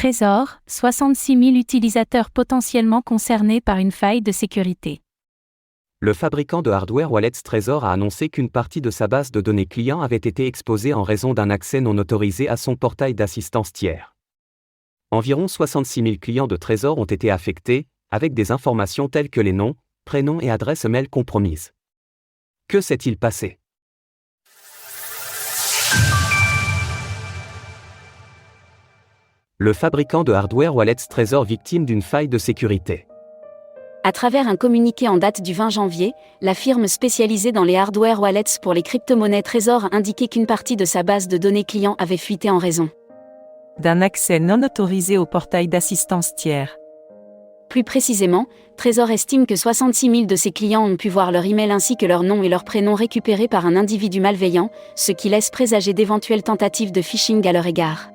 Trésor, 66 000 utilisateurs potentiellement concernés par une faille de sécurité. Le fabricant de hardware Wallets Trésor a annoncé qu'une partie de sa base de données client avait été exposée en raison d'un accès non autorisé à son portail d'assistance tiers. Environ 66 000 clients de Trésor ont été affectés, avec des informations telles que les noms, prénoms et adresses mail compromises. Que s'est-il passé ? Le fabricant de hardware Wallets Trésor victime d'une faille de sécurité. À travers un communiqué en date du 20 janvier, la firme spécialisée dans les hardware wallets pour les crypto-monnaies Trésor a indiqué qu'une partie de sa base de données client avait fuité en raison d'un accès non autorisé au portail d'assistance tiers. Plus précisément, Trésor estime que 66 000 de ses clients ont pu voir leur email ainsi que leur nom et leur prénom récupérés par un individu malveillant, ce qui laisse présager d'éventuelles tentatives de phishing à leur égard.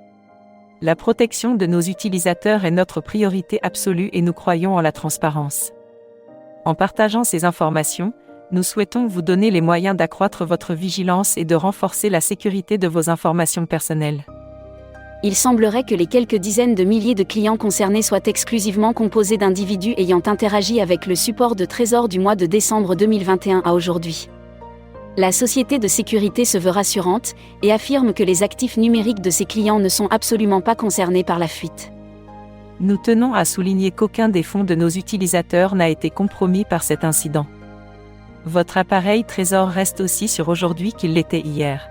La protection de nos utilisateurs est notre priorité absolue et nous croyons en la transparence. En partageant ces informations, nous souhaitons vous donner les moyens d'accroître votre vigilance et de renforcer la sécurité de vos informations personnelles. Il semblerait que les quelques dizaines de milliers de clients concernés soient exclusivement composés d'individus ayant interagi avec le support de Trésor du mois de décembre 2021 à aujourd'hui. La société de sécurité se veut rassurante et affirme que les actifs numériques de ses clients ne sont absolument pas concernés par la fuite. Nous tenons à souligner qu'aucun des fonds de nos utilisateurs n'a été compromis par cet incident. Votre appareil Trésor reste aussi sûr aujourd'hui qu'il l'était hier.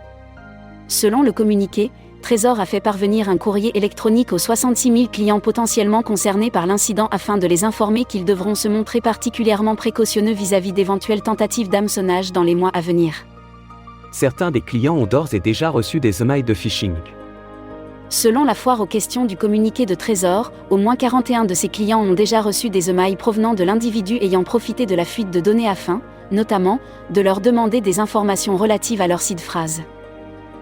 Selon le communiqué, Trésor a fait parvenir un courrier électronique aux 66 000 clients potentiellement concernés par l'incident afin de les informer qu'ils devront se montrer particulièrement précautionneux vis-à-vis d'éventuelles tentatives d'hameçonnage dans les mois à venir. Certains des clients ont d'ores et déjà reçu des emails de phishing. Selon la foire aux questions du communiqué de Trésor, au moins 41 de ses clients ont déjà reçu des emails provenant de l'individu ayant profité de la fuite de données afin, notamment, de leur demander des informations relatives à leur seed phrase.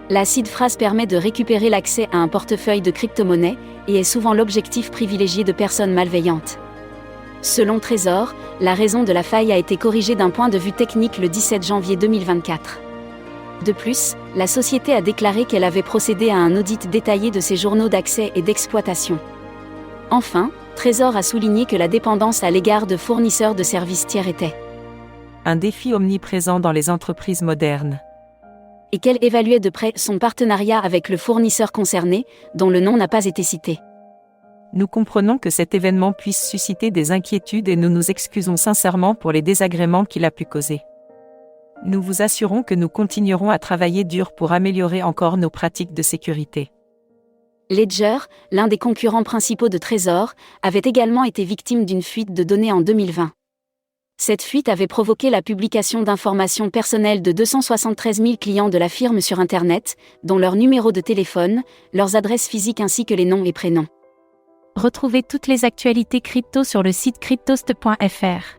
La seed phrase permet de récupérer l'accès à un portefeuille de crypto-monnaies et est souvent l'objectif privilégié de personnes malveillantes. Selon Trésor, la raison de la faille a été corrigée d'un point de vue technique le 17 janvier 2024. De plus, la société a déclaré qu'elle avait procédé à un audit détaillé de ses journaux d'accès et d'exploitation. Enfin, Trésor a souligné que la dépendance à l'égard de fournisseurs de services tiers était un défi omniprésent dans les entreprises modernes. Et qu'elle évaluait de près son partenariat avec le fournisseur concerné, dont le nom n'a pas été cité. Nous comprenons que cet événement puisse susciter des inquiétudes et nous nous excusons sincèrement pour les désagréments qu'il a pu causer. Nous vous assurons que nous continuerons à travailler dur pour améliorer encore nos pratiques de sécurité. Ledger, l'un des concurrents principaux de Trésor, avait également été victime d'une fuite de données en 2020. Cette fuite avait provoqué la publication d'informations personnelles de 273 000 clients de la firme sur Internet, dont leur numéro de téléphone, leurs adresses physiques ainsi que les noms et prénoms. Retrouvez toutes les actualités crypto sur le site cryptost.fr.